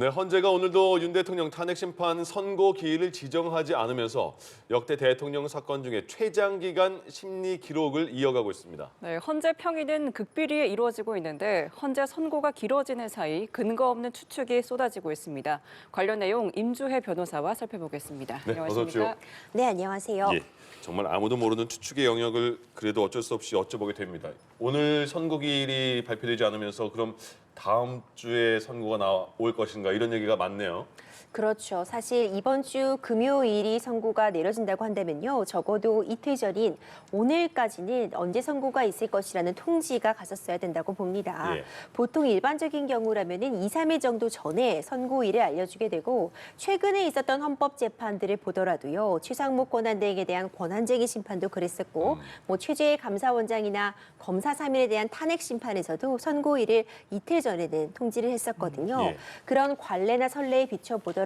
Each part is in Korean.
네, 헌재가 오늘도 윤 대통령 탄핵 심판 선고 기일을 지정하지 않으면서 역대 대통령 사건 중에 최장기간 심리 기록을 이어가고 있습니다. 네, 헌재 평의는 극비리에 이루어지고 있는데 헌재 선고가 길어지는 사이 근거 없는 추측이 쏟아지고 있습니다. 관련 내용 임주혜 변호사와 살펴보겠습니다. 네, 어서 오십시오. 네, 안녕하세요. 예, 정말 아무도 모르는 추측의 영역을 그래도 어쩔 수 없이 여쭤보게 됩니다. 오늘 선고 기일이 발표되지 않으면서 그럼 다음 주에 선고가 나올 것인가 이런 얘기가 많네요. 그렇죠. 사실 이번 주 금요일이 선고가 내려진다고 한다면요. 적어도 이틀 전인 오늘까지는 언제 선고가 있을 것이라는 통지가 갔었어야 된다고 봅니다. 예. 보통 일반적인 경우라면은 2, 3일 정도 전에 선고일을 알려주게 되고 최근에 있었던 헌법재판들을 보더라도요. 최상목 권한대행에 대한 권한쟁의 심판도 그랬었고 뭐 최재해 감사원장이나 검사 3인에 대한 탄핵 심판에서도 선고일을 이틀 전에는 통지를 했었거든요. 예. 그런 관례나 선례에 비춰보더라면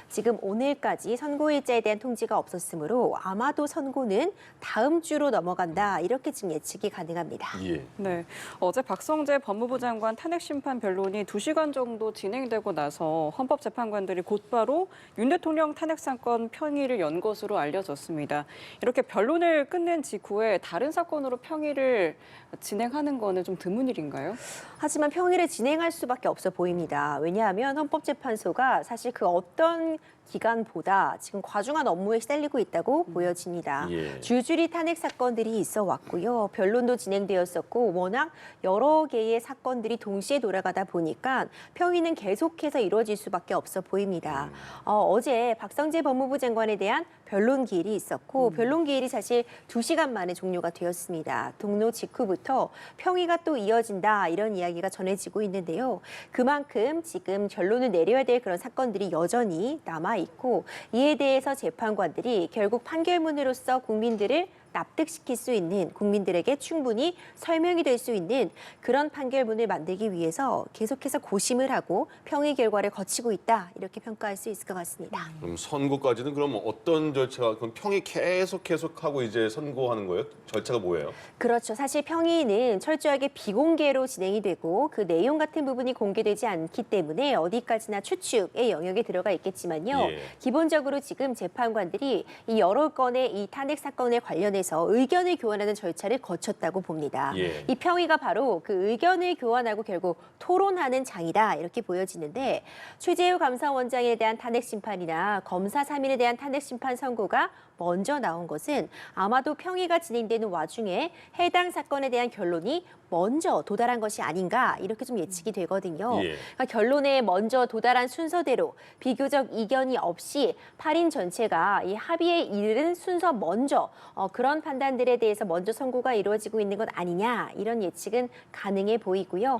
지금 오늘까지 선고일자에 대한 통지가 없었으므로 아마도 선고는 다음 주로 넘어간다 이렇게 지금 예측이 가능합니다. 예. 네, 어제 박성재 법무부 장관 탄핵 심판 변론이 2시간 정도 진행되고 나서 헌법재판관들이 곧바로 윤 대통령 탄핵 사건 평의를 연 것으로 알려졌습니다. 이렇게 변론을 끝낸 직후에 다른 사건으로 평의를 진행하는 거는 좀 드문 일인가요? 하지만 평일에 진행할 수밖에 없어 보입니다. 왜냐하면 헌법재판소가 사실 그 어떤 기간보다 지금 과중한 업무에 시달리고 있다고 보여집니다. 예. 줄줄이 탄핵 사건들이 있어 왔고요. 변론도 진행되었었고 워낙 여러 개의 사건들이 동시에 돌아가다 보니까 평의는 계속해서 이루어질 수밖에 없어 보입니다. 어제 박성재 법무부 장관에 대한 변론 기일이 있었고 변론 기일이 사실 2시간 만에 종료가 되었습니다. 동로 직후부터 평의가 또 이어진다 이런 이야기가 전해지고 있는데요. 그만큼 지금 결론을 내려야 될 그런 사건들이 여전히 남아 있고 이에 대해서 재판관들이 결국 판결문으로서 국민들을 납득시킬 수 있는 국민들에게 충분히 설명이 될 수 있는 그런 판결문을 만들기 위해서 계속해서 고심을 하고 평의 결과를 거치고 있다 이렇게 평가할 수 있을 것 같습니다. 그럼 선고까지는 그럼 어떤 절차가 그럼 평의 계속하고 이제 선고하는 거예요? 절차가 뭐예요? 그렇죠. 사실 평의는 철저하게 비공개로 진행이 되고 그 내용 같은 부분이 공개되지 않기 때문에 어디까지나 추측의 영역에 들어가 있겠지만요. 예. 기본적으로 지금 재판관들이 이 여러 건의 이 탄핵 사건에 관련해서 의견을 교환하는 절차를 거쳤다고 봅니다. 예. 이 평의가 바로 그 의견을 교환하고 결국 토론하는 장이다 이렇게 보여지는데 최재우 감사원장에 대한 탄핵 심판이나 검사 3인에 대한 탄핵 심판 선고가 먼저 나온 것은 아마도 평의가 진행되는 와중에 해당 사건에 대한 결론이 먼저 도달한 것이 아닌가 이렇게 좀 예측이 되거든요. 예. 그러니까 결론에 먼저 도달한 순서대로 비교적 이견이 없이 8인 전체가 이 합의에 이르는 순서 먼저 그런 판단들에 대해서 먼저 선고가 이루어지고 있는 것 아니냐 이런 예측은 가능해 보이고요.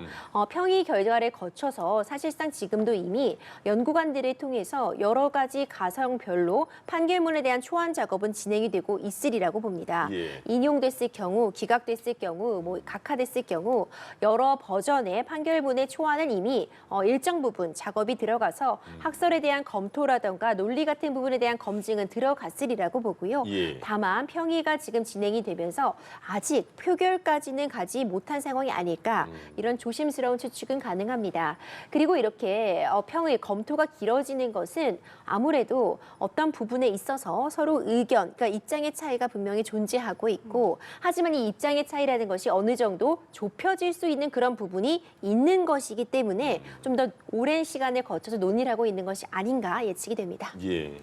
평의 결과를 거쳐서 사실상 지금도 이미 연구관들을 통해서 여러 가지 가성별로 판결문에 대한 초안 작업은 진행이 되고 있으리라고 봅니다. 예. 인용됐을 경우, 기각됐을 경우, 뭐 각하됐을 경우 여러 버전의 판결문의 초안은 이미 일정 부분 작업이 들어가서 학설에 대한 검토라던가 논리 같은 부분에 대한 검증은 들어갔으리라고 보고요. 예. 다만 평의가 지금 진행이 되면서 아직 표결까지는 가지 못한 상황이 아닐까 이런 조심스러운 추측은 가능합니다. 그리고 이렇게 평의 검토가 길어지는 것은 아무래도 어떤 부분에 있어서 서로 의견, 그러니까 입장의 차이가 분명히 존재하고 있고 하지만 이 입장의 차이라는 것이 어느 정도 좁혀질 수 있는 그런 부분이 있는 것이기 때문에 좀 더 오랜 시간을 거쳐서 논의를 하고 있는 것이 아닌가 예측이 됩니다. 예.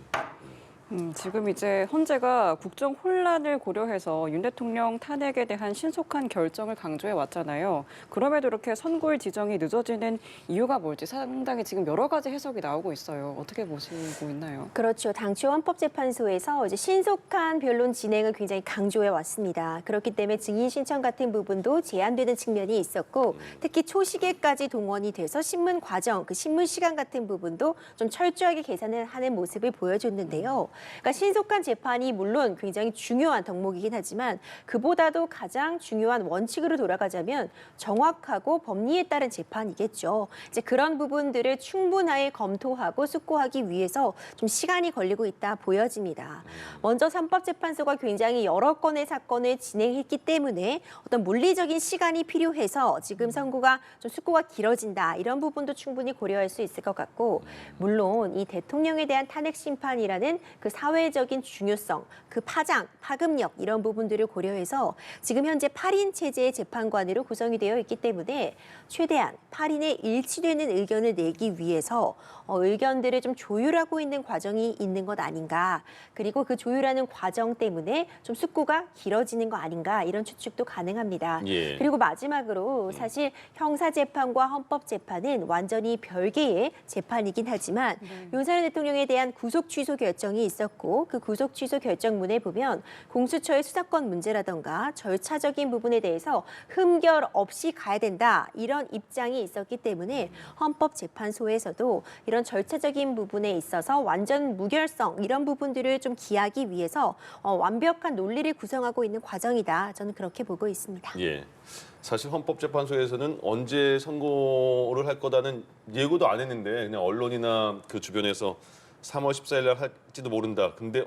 지금 이제 헌재가 국정 혼란을 고려해서 윤 대통령 탄핵에 대한 신속한 결정을 강조해 왔잖아요. 그럼에도 이렇게 선고일 지정이 늦어지는 이유가 뭘지 상당히 지금 여러 가지 해석이 나오고 있어요. 어떻게 보시고 있나요? 그렇죠. 당초 헌법재판소에서 이제 신속한 변론 진행을 굉장히 강조해 왔습니다. 그렇기 때문에 증인 신청 같은 부분도 제한되는 측면이 있었고 특히 초시계까지 동원이 돼서 신문 과정, 그 신문 시간 같은 부분도 좀 철저하게 계산을 하는 모습을 보여줬는데요. 그러니까 신속한 재판이 물론 굉장히 중요한 덕목이긴 하지만 그보다도 가장 중요한 원칙으로 돌아가자면 정확하고 법리에 따른 재판이겠죠. 이제 그런 부분들을 충분하게 검토하고 숙고하기 위해서 좀 시간이 걸리고 있다 보여집니다. 먼저 헌법재판소가 굉장히 여러 건의 사건을 진행했기 때문에 어떤 물리적인 시간이 필요해서 지금 선고가 좀 숙고가 길어진다 이런 부분도 충분히 고려할 수 있을 것 같고 물론 이 대통령에 대한 탄핵 심판이라는 그 사회적인 중요성, 그 파급력 이런 부분들을 고려해서 지금 현재 8인 체제의 재판관으로 구성이 되어 있기 때문에 최대한 8인의 일치되는 의견을 내기 위해서 의견들을 좀 조율하고 있는 과정이 있는 것 아닌가. 그리고 그 조율하는 과정 때문에 좀 숙고가 길어지는 거 아닌가 이런 추측도 가능합니다. 예. 그리고 마지막으로 사실 형사재판과 헌법재판은 완전히 별개의 재판이긴 하지만 윤석열 대통령에 대한 구속 취소 결정이 있었고 그 구속 취소 결정문에 보면 공수처의 수사권 문제라던가 절차적인 부분에 대해서 흠결 없이 가야 된다 이런 입장이 있었기 때문에 헌법재판소에서도 이런 절차적인 부분에 있어서 완전 무결성 이런 부분들을 좀 기하기 위해서 완벽한 논리를 구성하고 있는 과정이다. 저는 그렇게 보고 있습니다. 예. 사실 헌법재판소에서는 언제 선고를 할 거다는 예고도 안 했는데 그냥 언론이나 그 주변에서 3월 14일 날 할지도 모른다. 근데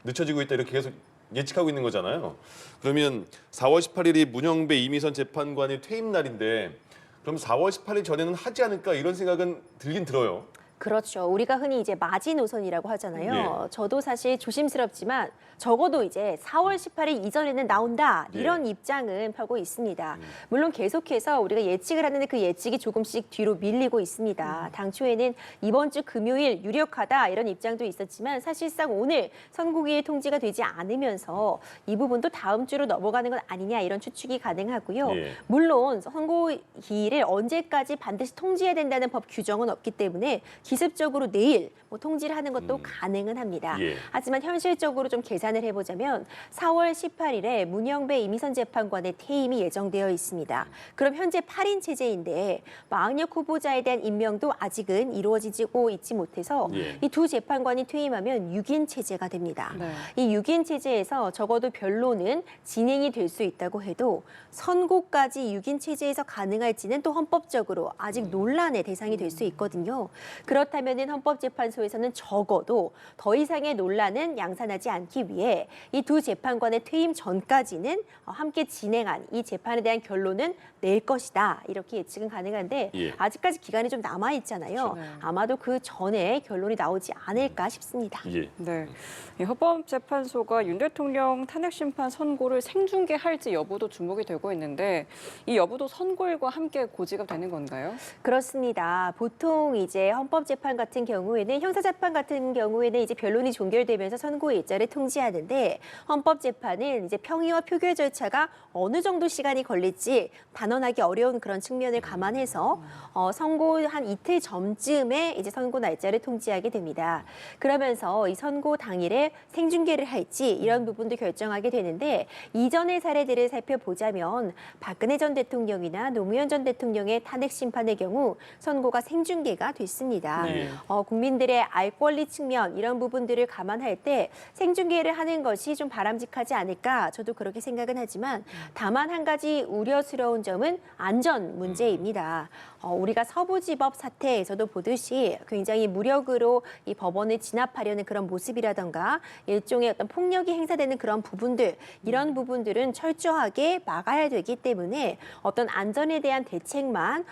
늦춰지고 있다 이렇게 계속 예측하고 있는 거잖아요. 그러면 4월 18일이 문영배 이미선 재판관의 퇴임 날인데 그럼 4월 18일 전에는 하지 않을까 이런 생각은 들긴 들어요. 그렇죠. 우리가 흔히 이제 마지노선이라고 하잖아요. 저도 사실 조심스럽지만 적어도 이제 4월 18일 이전에는 나온다 이런 입장은 펴고 있습니다. 물론 계속해서 우리가 예측을 하는데 그 예측이 조금씩 뒤로 밀리고 있습니다. 당초에는 이번 주 금요일 유력하다 이런 입장도 있었지만 사실상 오늘 선고기일 통지가 되지 않으면서 이 부분도 다음 주로 넘어가는 것 아니냐 이런 추측이 가능하고요. 물론 선고기일을 언제까지 반드시 통지해야 된다는 법 규정은 없기 때문에 기습적으로 내일 통지를 하는 것도 가능은 합니다. 하지만 현실적으로 좀 계산을 해보자면 4월 18일에 문영배 이미선 재판관의 퇴임이 예정되어 있습니다. 그럼 현재 8인 체제인데 마흔역 후보자에 대한 임명도 아직은 이루어지고 있지 못해서 이 두 재판관이 퇴임하면 6인 체제가 됩니다. 이 6인 체제에서 적어도 변론은 진행이 될 수 있다고 해도 선고까지 6인 체제에서 가능할지는 또 헌법적으로 아직 논란의 대상이 될 수 있거든요. 그렇다면 헌법재판소에서는 적어도 더 이상의 논란은 양산하지 않기 위해 이 두 재판관의 퇴임 전까지는 함께 진행한 이 재판에 대한 결론은 낼 것이다. 이렇게 예측은 가능한데 아직까지 기간이 좀 남아 있잖아요. 아마도 그 전에 결론이 나오지 않을까 싶습니다. 네, 이 헌법재판소가 윤 대통령 탄핵 심판 선고를 생중계할지 여부도 주목이 되고 있는데 이 여부도 선고일과 함께 고지가 되는 건가요? 그렇습니다. 보통 이제 헌법재판 같은 경우에는 형사재판 같은 경우에는 이제 변론이 종결되면서 선고 일자를 통지하는데 헌법재판은 이제 평의와 표결 절차가 어느 정도 시간이 걸릴지 단언하기 어려운 그런 측면을 감안해서 선고 한 이틀 전쯤에 이제 선고 날짜를 통지하게 됩니다. 그러면서 이 선고 당일에 생중계를 할지 이런 부분도 결정하게 되는데 이전의 사례들을 살펴보자면 박근혜 전 대통령이나 노무현 전 대통령의 탄핵 심판의 경우 선고가 생중계가 됐습니다. 국민들의 알 권리 측면 이런 부분들을 감안할 때 생중계를 하는 것이 좀 바람직하지 않을까 저도 그렇게 생각은 하지만 다만 한 가지 우려스러운 점은 안전 문제입니다. 우리가 서부지법 사태에서도 보듯이 굉장히 무력으로 이 법원을 진압하려는 그런 모습이라던가 일종의 어떤 폭력이 행사되는 그런 부분들 이런 부분들은 철저하게 막아야 되기 때문에 어떤 안전에 대한 대책만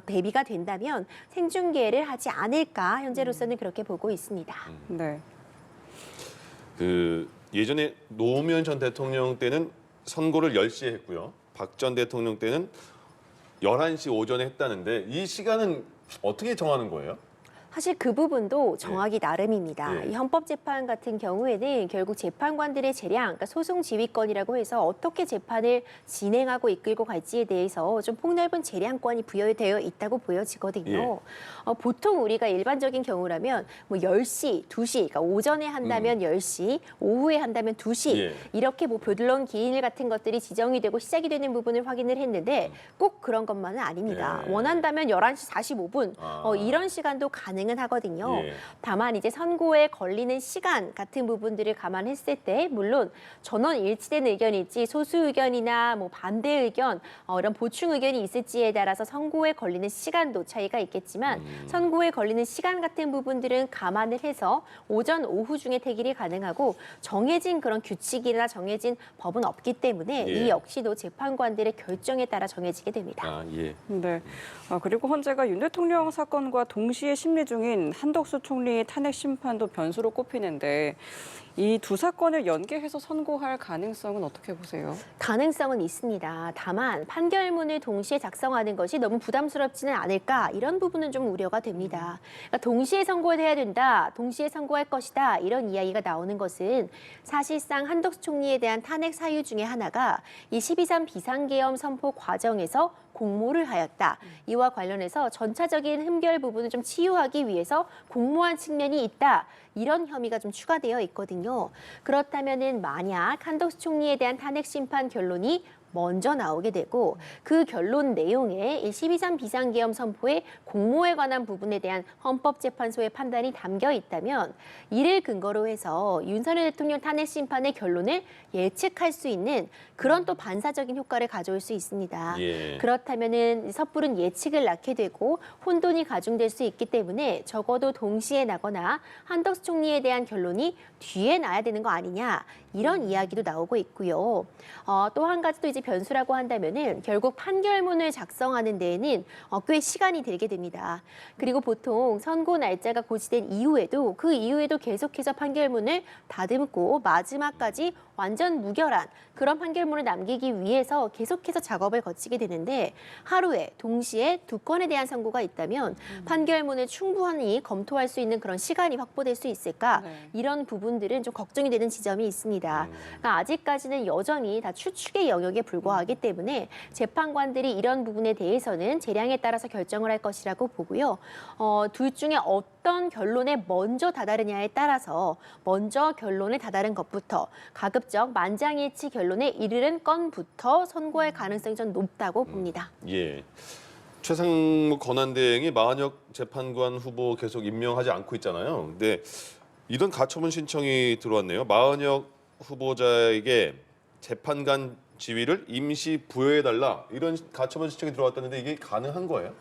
대비가 된다면 생중계를 하지 않을까 현재로서는 그렇게 보고 있습니다. 네. 그 예전에 노무현 전 대통령 때는 선고를 10시에 했고요. 박 전 대통령 때는 11시 오전에 했다는데 이 시간은 어떻게 정하는 거예요? 사실 그 부분도 정하기 나름입니다. 예. 이 헌법재판 같은 경우에는 결국 재판관들의 재량, 그러니까 소송 지휘권이라고 해서 어떻게 재판을 진행하고 이끌고 갈지에 대해서 좀 폭넓은 재량권이 부여되어 있다고 보여지거든요. 보통 우리가 일반적인 경우라면 뭐 10시, 2시, 그러니까 오전에 한다면 10시, 오후에 한다면 2시 이렇게 뭐 변론 기일 같은 것들이 지정이 되고 시작이 되는 부분을 확인을 했는데 꼭 그런 것만은 아닙니다. 원한다면 11시 45분 이런 시간도 가능 가능은 하거든요. 예. 다만 이제 선고에 걸리는 시간 같은 부분들을 감안했을 때 물론 전원 일치된 의견일지 소수 의견이나 뭐 반대 의견 이런 보충 의견이 있을지에 따라서 선고에 걸리는 시간도 차이가 있겠지만 선고에 걸리는 시간 같은 부분들은 감안을 해서 오전, 오후 중에 태길이 가능하고 정해진 그런 규칙이나 정해진 법은 없기 때문에 예. 이 역시도 재판관들의 결정에 따라 정해지게 됩니다. 아, 예. 네. 그리고 헌재가 윤 대통령 사건과 동시에 심리 중인 한덕수 총리의 탄핵 심판도 변수로 꼽히는데 이 두 사건을 연계해서 선고할 가능성은 어떻게 보세요? 가능성은 있습니다. 다만 판결문을 동시에 작성하는 것이 너무 부담스럽지는 않을까 이런 부분은 좀 우려가 됩니다. 그러니까 동시에 선고를 해야 된다, 동시에 선고할 것이다 이런 이야기가 나오는 것은 사실상 한덕수 총리에 대한 탄핵 사유 중에 하나가 이 12.3 비상계엄 선포 과정에서 공모를 하였다. 이와 관련해서 전차적인 흠결 부분을 좀 치유하기 위해서 공모한 측면이 있다. 이런 혐의가 좀 추가되어 있거든요. 그렇다면은 만약 한덕수 총리에 대한 탄핵 심판 결론이 먼저 나오게 되고 그 결론 내용에 12.3 비상계엄 선포의 공모에 관한 부분에 대한 헌법재판소의 판단이 담겨 있다면 이를 근거로 해서 윤석열 대통령 탄핵 심판의 결론을 예측할 수 있는 그런 또 반사적인 효과를 가져올 수 있습니다. 예. 그렇다면은 섣부른 예측을 낳게 되고 혼돈이 가중될 수 있기 때문에 적어도 동시에 나거나 한덕수 총리에 대한 결론이 뒤에 나야 되는 거 아니냐 이런 이야기도 나오고 있고요. 또 한 가지 또 이제 변수라고 한다면은 결국 판결문을 작성하는 데에는 꽤 시간이 들게 됩니다. 그리고 보통 선고 날짜가 고시된 이후에도 그 이후에도 계속해서 판결문을 다듬고 마지막까지 완전 무결한 그런 판결문을 남기기 위해서 계속해서 작업을 거치게 되는데 하루에 동시에 두 건에 대한 선고가 있다면 판결문을 충분히 검토할 수 있는 그런 시간이 확보될 수 있을까? 네. 이런 부분들은 좀 걱정이 되는 지점이 있습니다. 그러니까 아직까지는 여전히 다 추측의 영역에 불과하기 때문에 재판관들이 이런 부분에 대해서는 재량에 따라서 결정을 할 것이라고 보고요. 둘 중에 어떤 결론에 먼저 다다르냐에 따라서 먼저 결론에 다다른 것부터 가급적 만장일치 결론에 이르는 건부터 선고할 가능성이 좀 높다고 봅니다. 예. 최상무 권한대행이 마은혁 재판관 후보 계속 임명하지 않고 있잖아요. 근데 이런 가처분 신청이 들어왔네요. 마은혁 후보자에게 재판관 지위를 임시 부여해달라 이런 가처분 신청이 들어왔다는데 이게 가능한 거예요?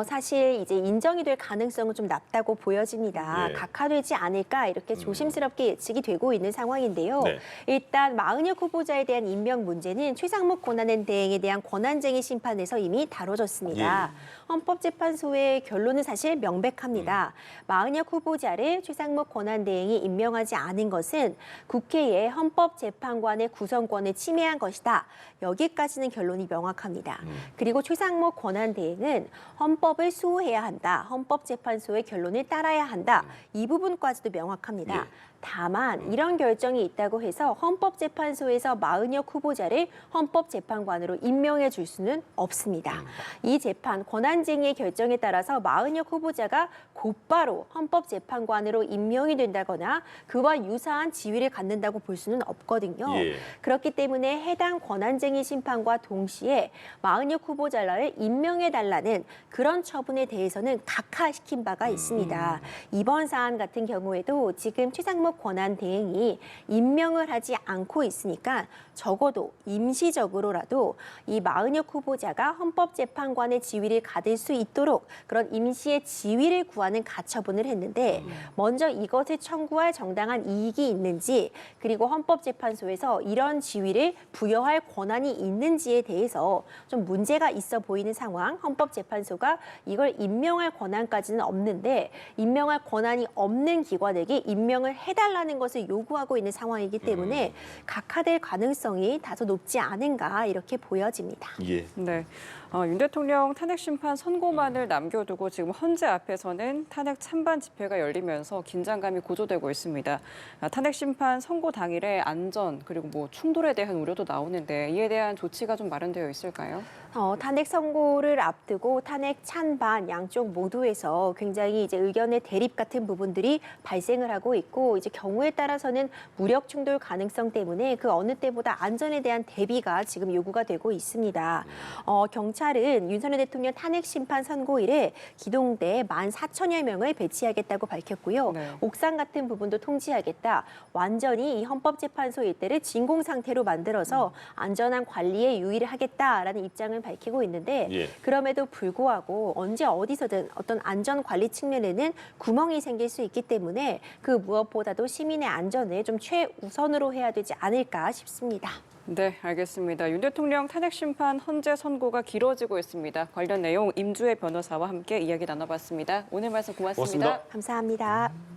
사실 이제 인정이 될 가능성은 좀 낮다고 보여집니다. 예. 각하되지 않을까 이렇게 조심스럽게 예측이 되고 있는 상황인데요. 네. 일단 마은혁 후보자에 대한 임명 문제는 최상목 권한대행에 대한 권한쟁의 심판에서 이미 다뤄졌습니다. 헌법재판소의 결론은 사실 명백합니다. 마은혁 후보자를 최상목 권한대행이 임명하지 않은 것은 국회의 헌법재판관의 구성권을 침해한 것이다. 여기까지는 결론이 명확합니다. 그리고 최상목 권한대행은 헌법을 수호해야 한다. 헌법재판소의 결론을 따라야 한다. 이 부분까지도 명확합니다. 예. 다만 이런 결정이 있다고 해서 헌법재판소에서 마은혁 후보자를 헌법재판관으로 임명해 줄 수는 없습니다. 이 재판 권한쟁의의 결정에 따라서 마은혁 후보자가 곧바로 헌법재판관으로 임명이 된다거나 그와 유사한 지위를 갖는다고 볼 수는 없거든요. 예. 그렇기 때문에 해당 권한쟁의 심판과 동시에 마은혁 후보자를 임명해달라는 그런 처분에 대해서는 각하시킨 바가 있습니다. 이번 사안 같은 경우에도 지금 최상목 권한대행이 임명을 하지 않고 있으니까 적어도 임시적으로라도 이 마은혁 후보자가 헌법재판관의 지위를 가질 수 있도록 그런 임시의 지위를 구하는 가처분을 했는데 먼저 이것을 청구할 정당한 이익이 있는지 그리고 헌법재판소에서 이런 지위를 부여할 권한이 있는지에 대해서 좀 문제가 있어 보이는 상황. 헌법재판소가 이걸 임명할 권한까지는 없는데 임명할 권한이 없는 기관에게 임명을 해달라는 것을 요구하고 있는 상황이기 때문에 각하될 가능성이 다소 높지 않은가 이렇게 보여집니다. 예. 네. 윤 대통령 탄핵 심판 선고만을 남겨두고 지금 헌재 앞에서는 탄핵 찬반 집회가 열리면서 긴장감이 고조되고 있습니다. 탄핵 심판 선고 당일에 안전 그리고 뭐 충돌에 대한 우려도 나오는데 이에 대한 조치가 좀 마련되어 있을까요? 탄핵 선고를 앞두고 탄핵 찬반 양쪽 모두에서 굉장히 이제 의견의 대립 같은 부분들이 발생을 하고 있고 이제 경우에 따라서는 무력 충돌 가능성 때문에 그 어느 때보다 안전에 대한 대비가 지금 요구가 되고 있습니다. 경찰 검찰은 윤석열 대통령 탄핵 심판 선고일에 기동대 14,000여 명을 배치하겠다고 밝혔고요. 네. 옥상 같은 부분도 통제하겠다. 완전히 이 헌법재판소 일대를 진공 상태로 만들어서 안전한 관리에 유의를 하겠다라는 입장을 밝히고 있는데 예. 그럼에도 불구하고 언제 어디서든 어떤 안전 관리 측면에는 구멍이 생길 수 있기 때문에 그 무엇보다도 시민의 안전을 좀 최우선으로 해야 되지 않을까 싶습니다. 네, 알겠습니다. 윤 대통령 탄핵 심판 헌재 선고가 길어지고 있습니다. 관련 내용 임주혜 변호사와 함께 이야기 나눠봤습니다. 오늘 말씀 고맙습니다. 고맙습니다. 감사합니다.